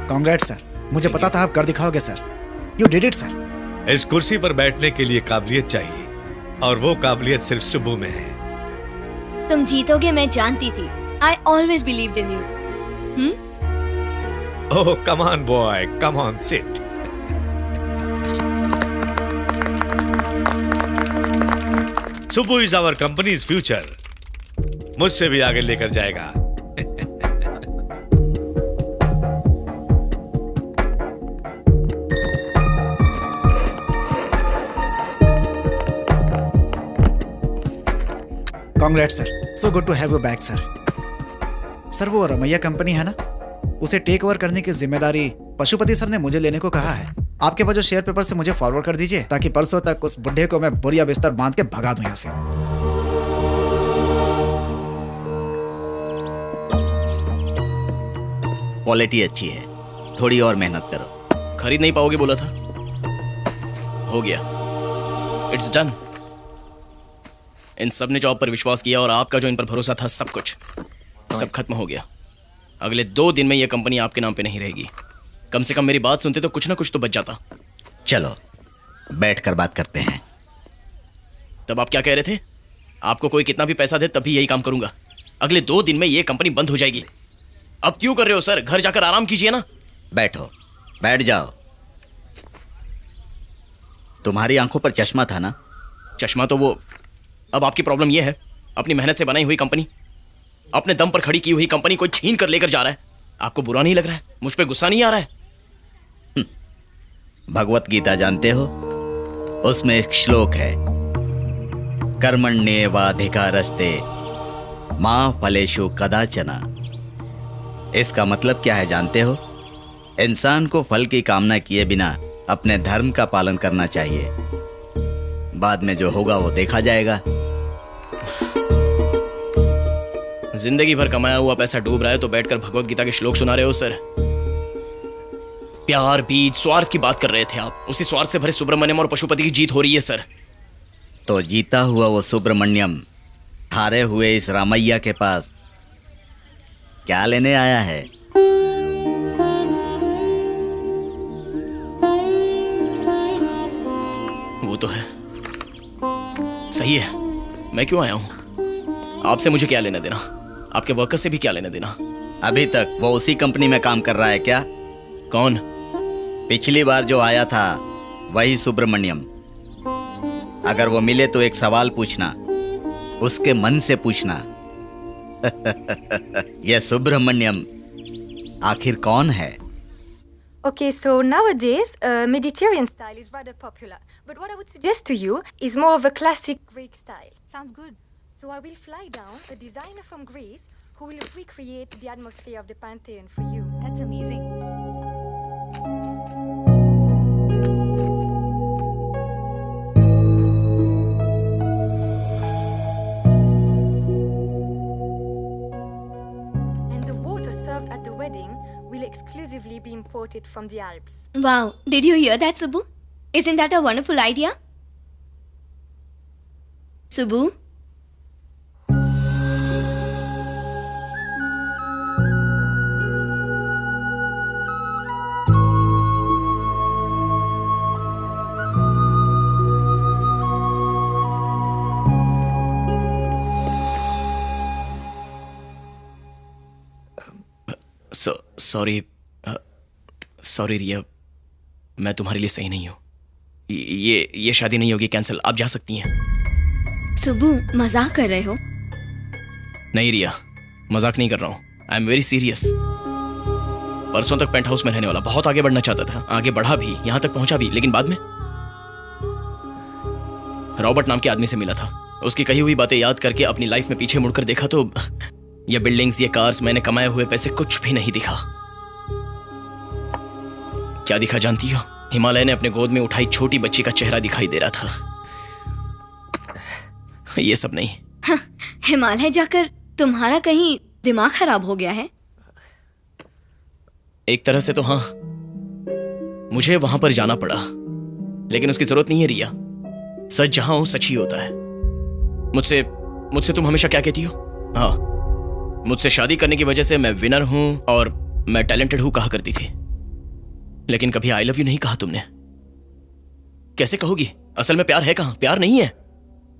कांग्रेट sir, मुझे पता था आप कर दिखाओगे sir. You did it sir. इस कुर्सी पर बैठने के लिए काबिलियत चाहिए और वो काबिलियत सिर्फ सुबह में है। तुम जीतोगे मैं जानती थी। I always believed in you. Oh, come on boy, come on, sit. Subbu is our company's future. मुझसे भी आगे लेकर जाएगा। Congrats sir, so good to have you back sir. Sir वो रमैया कंपनी है ना, उसे टेक ओवर करने की जिम्मेदारी पशुपति सर ने मुझे लेने को कहा है। आपके पास जो शेयर पेपर से मुझे फॉरवर्ड कर दीजिए ताकि परसों तक उस बुढ़े को मैं बोरिया बिस्तर बांध के भगा दूं यहाँ से। क्वालिटी अच्छी है, थोड़ी और मेहनत करो। खरीद नहीं पाओगे बोला था, हो गया, इट्स डन। इन सब ने जो आप पर विश्वास किया और आपका जो इन पर भरोसा था, सब कुछ सब खत्म हो गया। अगले 2 दिन में यह कंपनी आपके नाम पे नहीं रहेगी। कम से कम मेरी बात सुनते तो कुछ ना कुछ तो बच जाता। चलो बैठकर बात करते हैं। तब आप क्या कह रहे थे? आपको कोई कितना भी पैसा दे तब भी यही काम करूंगा। अगले 2 दिन में यह कंपनी बंद हो जाएगी। अब क्यों कर रहे हो सर? घर जाकर आराम कीजिए ना। बैठो, बैठ जाओ। तुम्हारी आंखों पर चश्मा था ना? चश्मा तो वो, अब आपकी प्रॉब्लम यह है, अपनी मेहनत से बनाई हुई कंपनी, अपने दम पर खड़ी की हुई कंपनी कोई छीन कर लेकर जा रहा है। आपको बुरा नहीं लग रहा है? मुझ पे गुस्सा नहीं आ रहा है? भगवत गीता जानते हो? उसमें एक श्लोक है, कर्मण्येवाधिकारस्ते मा फलेषु कदाचन। इसका मतलब क्या है जानते हो? इंसान को फल की कामना किए बिना अपने धर्म का पालन करना चाहिए। बाद में जो होगा वो देखा जाएगा। जिंदगी भर कमाया हुआ पैसा डूब रहा है तो बैठकर भगवत गीता के श्लोक सुना रहे हो सर? प्यार, बीज, स्वार्थ की बात कर रहे थे आप। उसी स्वार्थ से भरे सुब्रमण्यम और पशुपति की जीत हो रही है सर। तो जीता हुआ वो सुब्रमण्यम हारे हुए इस रामैया के पास क्या लेने आया है? वो तो है, सही है। मैं क्यों आया हूं? आपसे मुझे क्या लेना देना? आपके वर्कर से भी क्या लेना देना? अभी तक वो उसी कंपनी में काम कर रहा है क्या? कौन? पिछली बार जो आया था वही सुब्रमण्यम। अगर वो मिले तो एक सवाल पूछना, उसके मन से पूछना। ये सुब्रमण्यम आखिर कौन है? Okay, so nowadays, Mediterranean style is rather popular. But what I would suggest to you is more of a classic Greek style. Sounds good. So I will fly down a designer from Greece who will recreate the atmosphere of the Pantheon for you. That's amazing. And the water served at the wedding will exclusively be imported from the Alps. Wow, did you hear that, Subbu? Isn't that a wonderful idea? Subbu? Sorry Riya, मैं तुम्हारे लिए सही नहीं हूँ। ये शादी नहीं होगी, कैंसिल। आप जा सकती हैं। सुबु, मजाक कर रहे हो? नहीं रिया, मजाक नहीं कर रहा हूँ। I am very serious. परसों तक पेंट हाउस में रहने वाला, बहुत आगे बढ़ना चाहता था, आगे बढ़ा भी, यहाँ तक पहुंचा भी, लेकिन बाद में रॉबर्ट नाम के आदमी से मिला था। उसकी कही हुई बातें याद करके अपनी लाइफ में पीछे मुड़कर देखा तो ये बिल्डिंग्स, ये कार्स, मैंने कमाए हुए पैसे, कुछ भी नहीं दिखा। क्या दिखा जानती हो? हिमालय ने अपने गोद में उठाई छोटी बच्ची का चेहरा दिखाई दे रहा था। ये सब नहीं। हाँ, हिमालय जाकर तुम्हारा कहीं दिमाग खराब हो गया है? एक तरह से तो हाँ, मुझे वहां पर जाना पड़ा, लेकिन उसकी जरूरत नहीं है रिया। सच जहां हो सच ही होता है। मुझसे तुम हमेशा क्या कहती हो? हाँ, मुझसे शादी करने की वजह से मैं विनर हूं और मैं टैलेंटेड हूं कहा करती थी, लेकिन कभी आई लव यू नहीं कहा तुमने। कैसे कहोगी? असल में प्यार है कहां? प्यार नहीं है।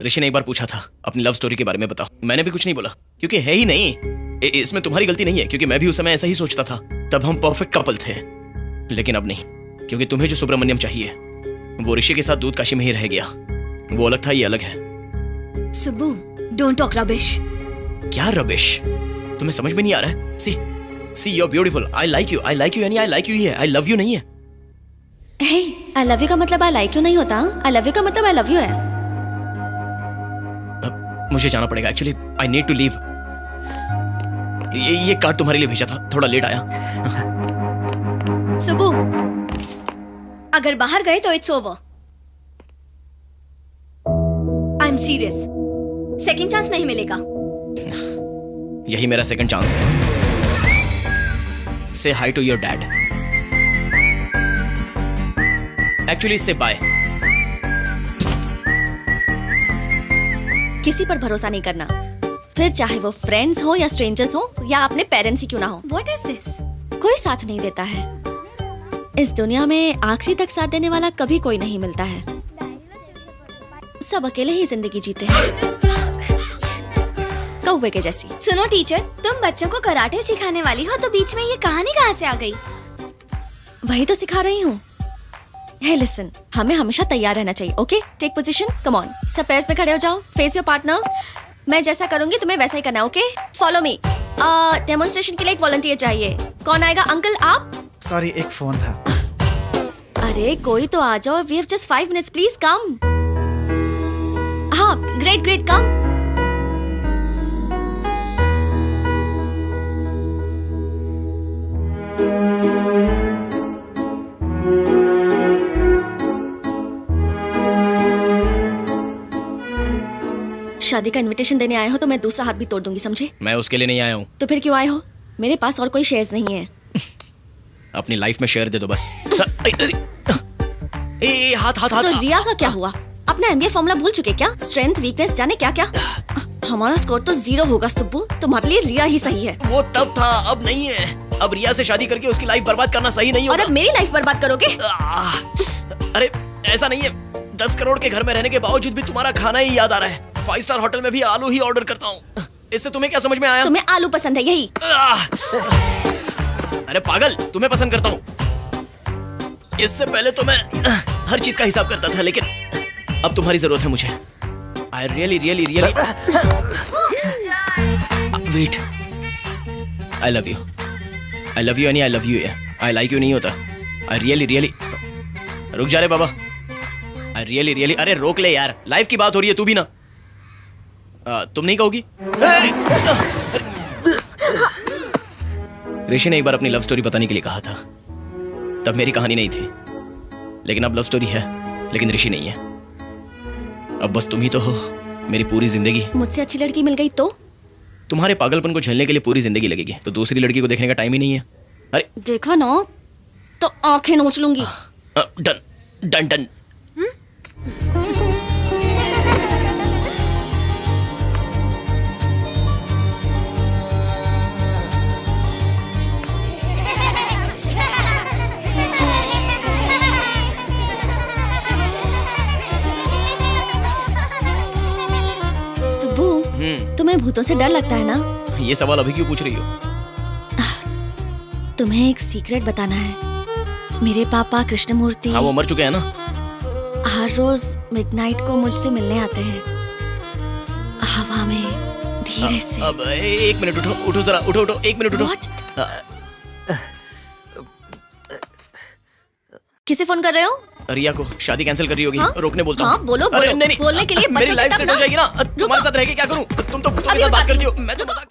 ऋषि ने एक बार पूछा था अपनी लव स्टोरी के बारे में बताओ, मैंने भी कुछ नहीं बोला, क्योंकि है ही नहीं। इसमें तुम्हारी गलती नहीं है, क्योंकि मैं भी उस समय ऐसा ही सोचता था। तब हम परफेक्ट कपल थे, लेकिन अब नहीं, क्योंकि तुम्हें जो सुब्रमण्यम चाहिए वो ऋषि के साथ दूध काशी में ही रह गया। वो अलग था, ये अलग है। Subbu, don't talk rubbish. क्या रबिश? तुम्हें समझ में नहीं आ रहा है? See you are beautiful, I like you यानी आई लाइक यू ही है, आई लव यू नहीं है। हे, आई लव यू का मतलब आई लाइक यू नहीं होता। आई लव यू का मतलब आई लव यू है। मुझे जाना पड़ेगा, actually I need to leave. ये कार्ड तुम्हारे लिए भेजा था, थोड़ा लेट आया। सुब्बू, अगर बाहर गए तो it's over. I am serious, second chance नहीं मिलेगा। यही मेरा सेकंड चांस है। Say hi to your dad. Actually say bye. किसी पर भरोसा नहीं करना, फिर चाहे वो फ्रेंड्स हो या स्ट्रेंजर्स हो या अपने पेरेंट्स ही क्यों ना हो। What is this? कोई साथ नहीं देता है। इस दुनिया में आखिरी तक साथ देने वाला कभी कोई नहीं मिलता है। सब अकेले ही जिंदगी जीते हैं, कौवे के जैसी। सुनो टीचर, तुम बच्चों को कराटे सिखाने वाली हो, तो बीच में ये कहानी कहाँ से आ गई? वही तो सिखा रही हूँ। हे लिसन, हमें हमेशा तैयार रहना चाहिए। Okay, take position, come on. सब पैर्स में खड़े हो जाओ, फेस योर पार्टनर। मैं जैसा करूंगी तुम्हें वैसा ही करना, ओके? Follow me. डेमोन्स्ट्रेशन के लिए एक वॉलंटियर चाहिए। कौन आएगा? अंकल आप? सॉरी, एक फोन था। अरे कोई तो आ जाओ। We have just 5 minutes, please come. हाँ, ग्रेट, कम। शादी का इनविटेशन देने आए हो तो मैं दूसरा हाथ भी तोड़ दूंगी, समझे? मैं उसके लिए नहीं आया हूँ। तो फिर क्यों आए हो? मेरे पास और कोई शेयर्स नहीं है। अपनी लाइफ में शेयर दे दो बस। हाथ। तो रिया का क्या हुआ? अपना एमबीए फॉर्मूला भूल चुके क्या? स्ट्रेंथ, वीकनेस, जाने क्या क्या। हमारा स्कोर तो 0 होगा सुब्बू। तुम्हारे लिए रिया ही सही है। वो तब था, अब नहीं है। अब रिया से शादी करके उसकी लाइफ बर्बाद करना सही नहीं होगा। और अब मेरी लाइफ बर्बाद करोगे? अरे ऐसा नहीं है। 10 करोड़ के घर में रहने के बावजूद भी तुम्हारा खाना ही याद आ रहा है। 5 स्टार होटल में भी आलू ही ऑर्डर करता हूँ। इससे तुम्हें क्या समझ में आया? तुम्हें आलू पसंद है यही? अरे पागल, तुम्हें पसंद करता हूँ। इससे पहले तो मैं हर चीज का हिसाब करता था, लेकिन अब तुम्हारी जरूरत है मुझे। I really wait. I love you यानी आई लव यू है। आई लाइक यू नहीं होता। आई रियली रुक जा रे बाबा। आई रियली अरे रोक ले यार, लाइफ की बात हो रही है, तू भी ना। तुम नहीं कहोगी? ऋषि ने एक बार अपनी लव स्टोरी बताने के लिए कहा था, तब मेरी कहानी नहीं थी, लेकिन अब लव स्टोरी है, लेकिन ऋषि नहीं है। अब बस तुम ही तो हो मेरी पूरी जिंदगी। मुझसे अच्छी लड़की मिल गई तो? तुम्हारे पागलपन को झेलने के लिए पूरी जिंदगी लगेगी, तो दूसरी लड़की को देखने का टाइम ही नहीं है। अरे देखा ना तो आंखें नोच लूंगी। Done done done. सुब्बू, तुम्हें भूतों से डर लगता है ना? ये सवाल अभी क्यों पूछ रही हो? तुम्हें एक सीक्रेट बताना है। मेरे पापा कृष्णमूर्ति हाँ, वो मर चुके हैं ना। हर रोज मिडनाइट को मुझसे मिलने आते हैं, हवा में धीरे से। अब एक मिनट, उठो जरा, उठो 1 मिनट उठो। What? किसे फोन कर रहे हो? रिया को शादी कैंसिल कर रही होगी। हाँ? रोकने बोलता हूँ। हाँ, बोलो, अरे बोलो। नहीं, बोलने के लिए मेरी बच्चों लाइफ तब सेट ना। हो जाएगी ना। तुम्हारे रुको। साथ रह के क्या करूँ? तुम तो भूतों के अभी साथ बात बताती करती हो, हूँ। मैं तो मजाक